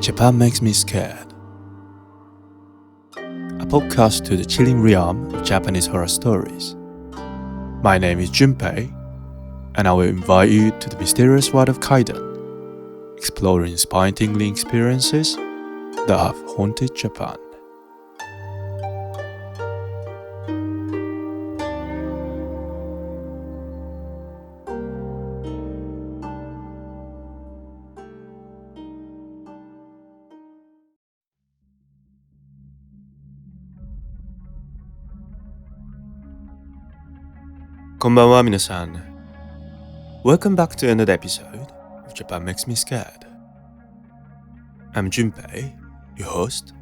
Japan Makes Me Scared, a podcast to the chilling realm of Japanese horror stories. My name is Junpei, and I will invite you to the mysterious world of Kaidan, exploring spine-tingling experiences that have haunted Japan. Konbanwa minasan. Welcome back to another episode of Japan Makes Me Scared. I'm Junpei, your host,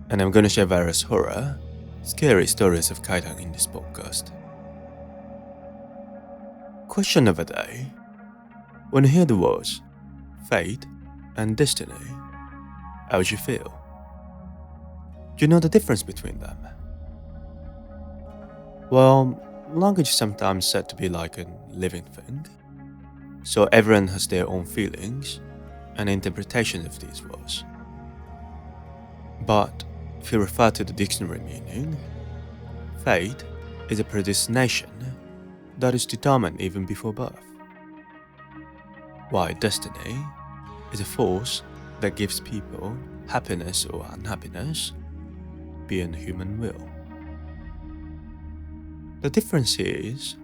and I'm gonna share various horror, scary stories of Kaidan in this podcast. Question of the day. When you hear the words fate and destiny, how would you feel? Do you know the difference between them? Well, language is sometimes said to be like a living thing, so everyone has their own feelings and interpretation of these words. But if you refer to the dictionary meaning, fate is a predestination that is determined even before birth, while destiny is a force that gives people happiness or unhappiness beyond human will. The difference is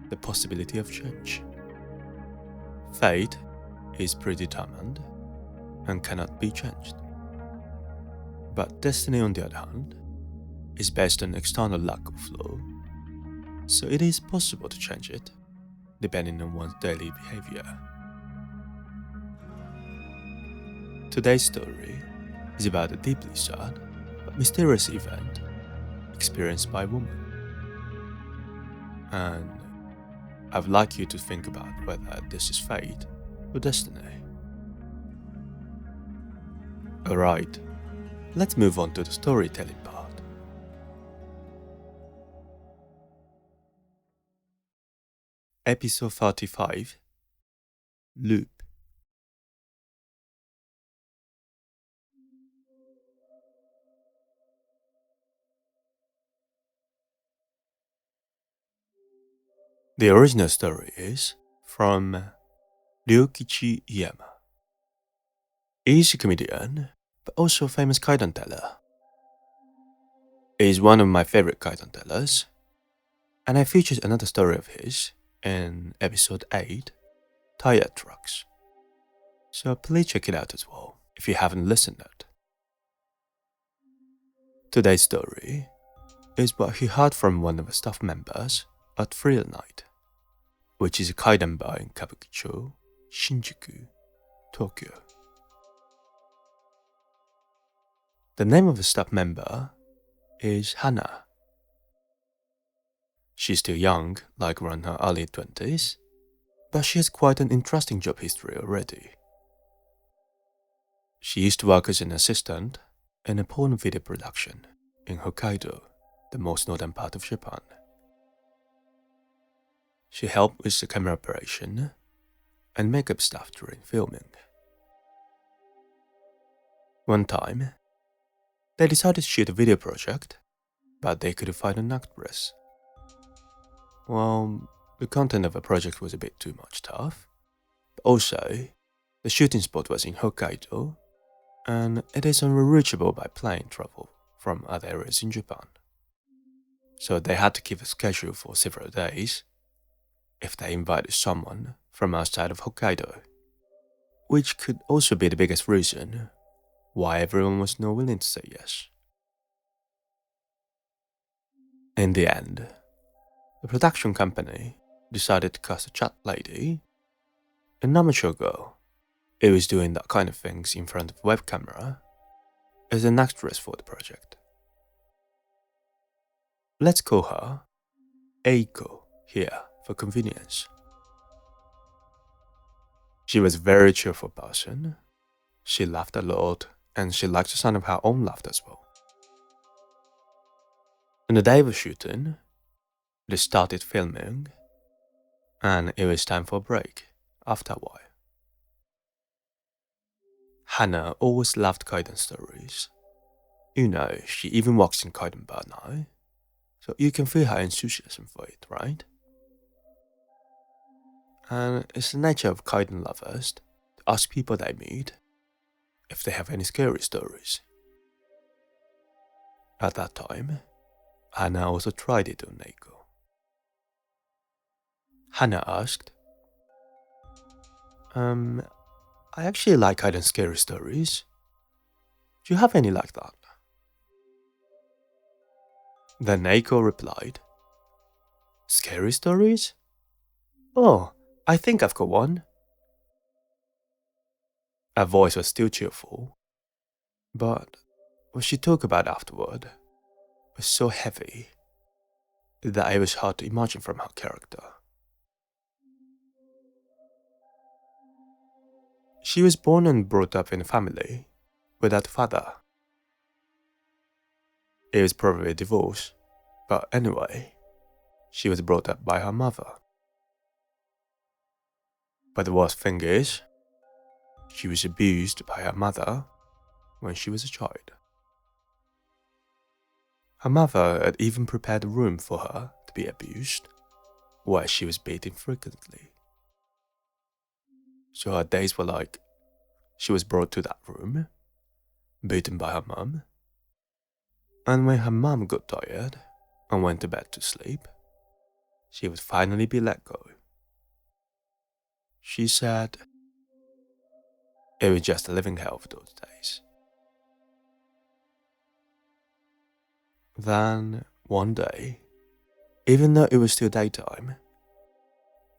the possibility of change. Fate is predetermined and cannot be changed. But destiny, on the other hand, is based on external luck or flow, so it is possible to change it depending on one's daily behavior. Today's story is about a deeply sad but mysterious event experienced by a woman. And I would like you to think about whether this is fate or destiny. Alright, let's move on to the storytelling part. Episode 35, Loop. The original story is from Ryokichi Iyama. He is a comedian, but also a famous kaidan teller. He is one of my favorite kaidan tellers, and I featured another story of his in episode 8, Tire Trucks. So please check it out as well if you haven't listened yet. Today's story is what he heard from one of the staff members at Thrill Night, which is a kaidan bar in Kabukicho, Shinjuku, Tokyo. The name of the staff member is Hana. She's still young, like around her early 20s, but she has quite an interesting job history already. She used to work as an assistant in a porn video production in Hokkaido, the most northern part of Japan. She helped with the camera operation and makeup stuff during filming. One time, they decided to shoot a video project, but they couldn't find an actress. Well, the content of the project was a bit too much tough, but also, the shooting spot was in Hokkaido, and it is unreachable by plane travel from other areas in Japan. So they had to keep a schedule for several days if they invited someone from outside of Hokkaido, which could also be the biggest reason why everyone was not willing to say yes. In the end, the production company decided to cast a chat lady, an amateur girl who was doing that kind of things in front of a web camera, as an actress for the project. Let's call her Eiko here for convenience. She was a very cheerful person. She laughed a lot, and she liked the sound of her own laughter as well. On the day of shooting, they started filming, and it was time for a break after a while. Hannah always loved kaiden stories. You know, she even walks in kaiden bar now, so you can feel her enthusiasm for it, right? And it's the nature of kaiden lovers to ask people they meet if they have any scary stories. At that time, Hannah also tried it on Neiko. Hannah asked, I actually like hide and scary stories. Do you have any like that? Then Neiko replied, Scary stories? Oh, I think I've got one. Her voice was still cheerful, but what she talked about afterward was so heavy that it was hard to imagine from her character. She was born and brought up in a family without a father. It was probably a divorce, but anyway, she was brought up by her mother. But the worst thing is, she was abused by her mother when she was a child. Her mother had even prepared a room for her to be abused, where she was beaten frequently. So her days were like, she was brought to that room, beaten by her mum, and when her mum got tired and went to bed to sleep, she would finally be let go. She said it was just a living hell for those days. Then, one day, even though it was still daytime,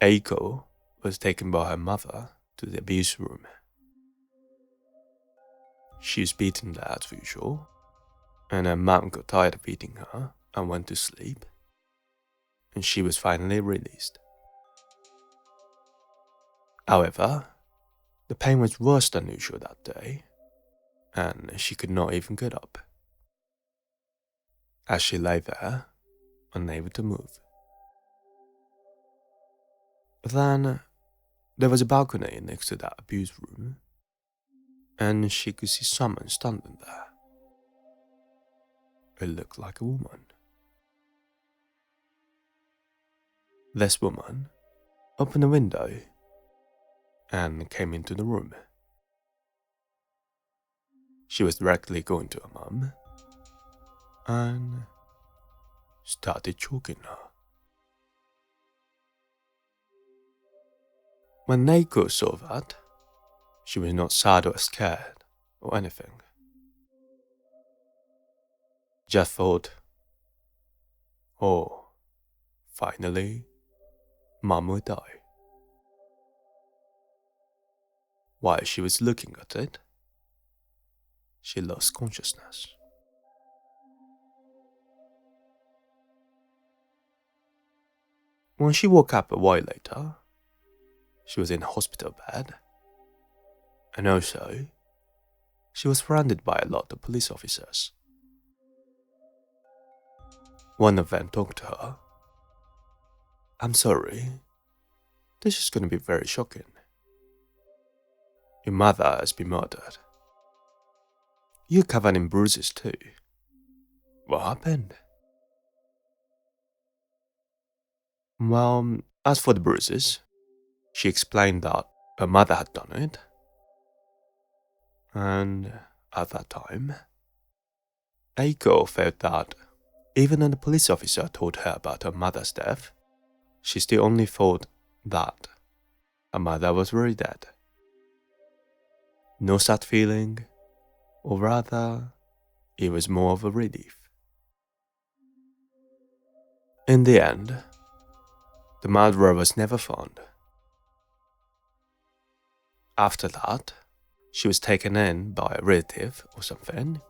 Eiko was taken by her mother to the abuse room. She was beaten there as usual, and her mum got tired of beating her and went to sleep, and she was finally released. However, the pain was worse than usual that day, and she could not even get up, as she lay there, unable to move. Then, there was a balcony next to that abuse room, and she could see someone standing there. It looked like a woman. This woman opened a window and came into the room. She was directly going to her mum and started choking her. When Neiko saw that, she was not sad or scared or anything. Just thought, oh, finally, Mum will die. While she was looking at it, she lost consciousness. When she woke up a while later, she was in a hospital bed, and also, she was surrounded by a lot of police officers. One of them talked to her. I'm sorry, this is going to be very shocking. Your mother has been murdered. You're covered in bruises too. What happened? Well, as for the bruises, she explained that her mother had done it. And at that time, Eiko felt that even when the police officer told her about her mother's death, she still only thought that her mother was really dead. No sad feeling, or rather, it was more of a relief. In the end, the murderer was never found. After that, she was taken in by a relative or something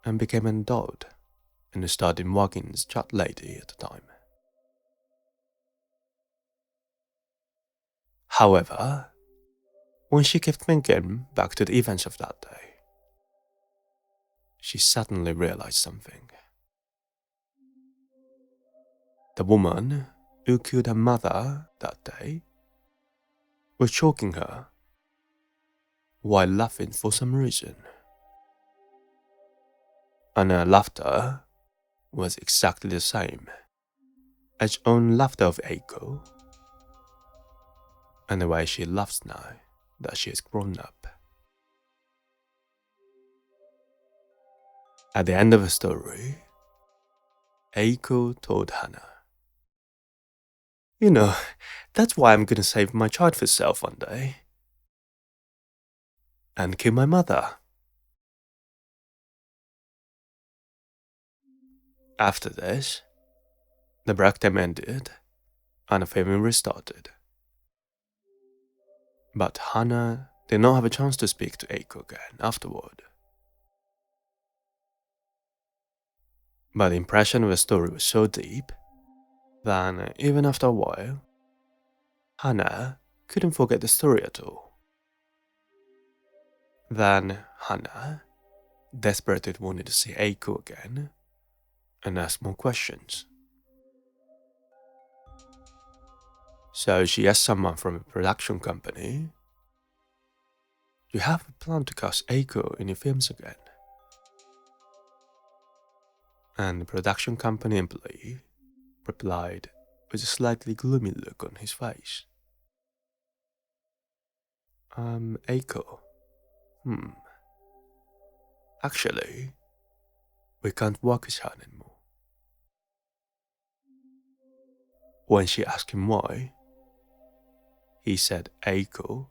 and became an adult and started working as a chat lady at the time. However, when she kept thinking back to the events of that day, she suddenly realized something. The woman who killed her mother that day was choking her while laughing for some reason. And her laughter was exactly the same as her own laughter of Eiko, and the way she laughs now that she has grown up. At the end of the story, Eiko told Hana, "You know, that's why I'm gonna save my childhood self one day. And kill my mother." After this, the break time ended and the filming restarted. But Hana did not have a chance to speak to Eiko again afterward. But the impression of the story was so deep that even after a while, Hana couldn't forget the story at all. Then Hana desperately wanted to see Eiko again and ask more questions. So she asked someone from a production company, "Do you have a plan to cast Eiko in your films again?" And the production company employee replied with a slightly gloomy look on his face. Eiko. Actually, we can't work with her anymore." When she asked him why, he said Eiko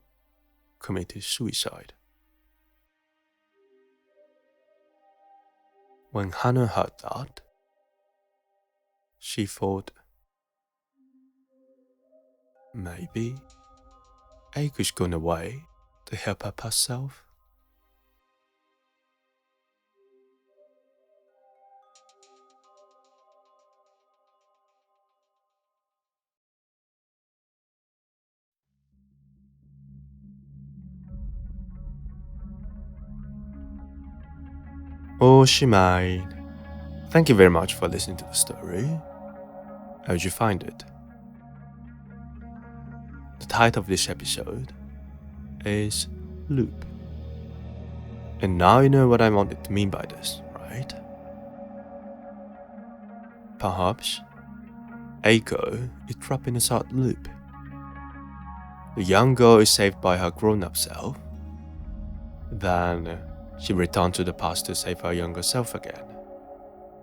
committed suicide. When Hana heard that, she thought, maybe Eiko's gone away to help her past self. Oshimai. Thank you very much for listening to the story. How did you find it? The title of this episode is Loop. And now you know what I wanted to mean by this, right? Perhaps Eiko is trapped in a sad loop. The young girl is saved by her grown-up self. Then she returns to the past to save her younger self again,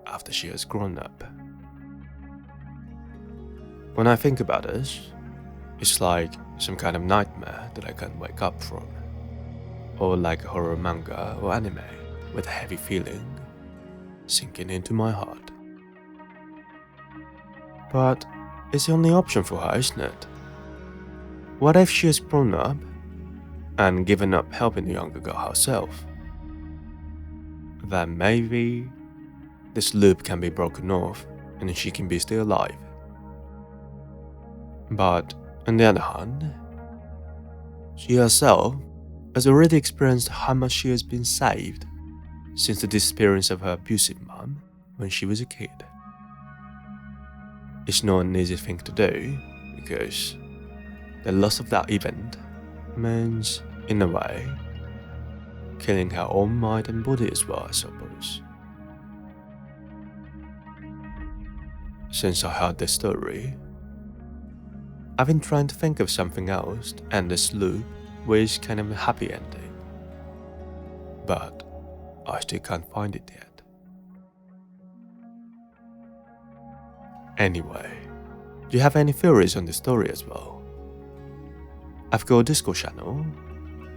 after she has grown up. When I think about this, it's like some kind of nightmare that I can't wake up from. Or like a horror manga or anime with a heavy feeling sinking into my heart. But it's the only option for her, isn't it? What if she has grown up and given up helping the younger girl herself? Then maybe this loop can be broken off and she can be still alive. But on the other hand, she herself has already experienced how much she has been saved since the disappearance of her abusive mom when she was a kid. It's not an easy thing to do because the loss of that event means, in a way, killing her own mind and body as well, I suppose. Since I heard this story, I've been trying to think of something else to end this loop with kind of a happy ending. But I still can't find it yet. Anyway, do you have any theories on the story as well? I've got a Discord channel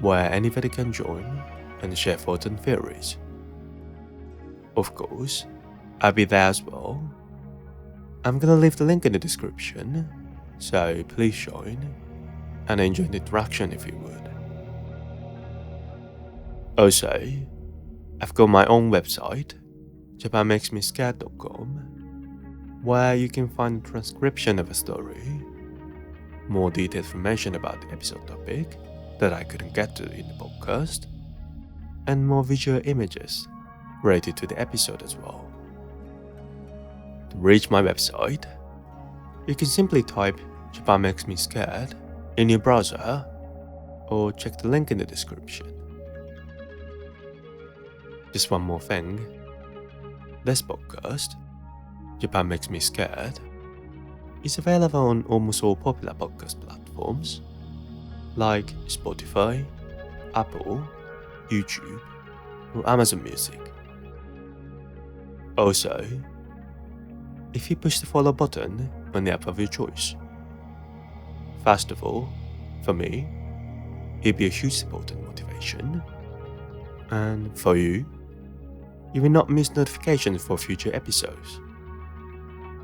where anybody can join and share thoughts and theories. Of course, I'll be there as well. I'm gonna leave the link in the description, so please join and enjoy the interaction if you would. Also, I've got my own website, japanmakesmescared.com, where you can find a transcription of a story, more detailed information about the episode topic that I couldn't get to in the podcast, and more visual images related to the episode as well. To reach my website, you can simply type Japan Makes Me Scared in your browser or check the link in the description. Just one more thing. This podcast, Japan Makes Me Scared, is available on almost all popular podcast platforms like Spotify, Apple, YouTube, or Amazon Music. Also, if you push the follow button on the app of your choice. First of all, for me, it'd be a huge support and motivation. And for you, you will not miss notifications for future episodes.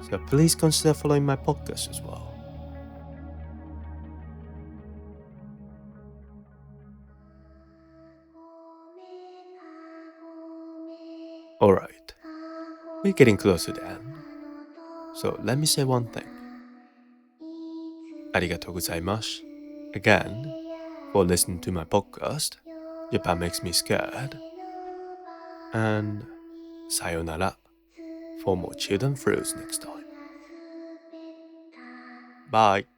So please consider following my podcast as well. Alright, we're getting close to the end. So let me say one thing. Arigatou gozaimasu again for listening to my podcast, Japan Makes Me Scared. And sayonara for more children fruits next time. Bye.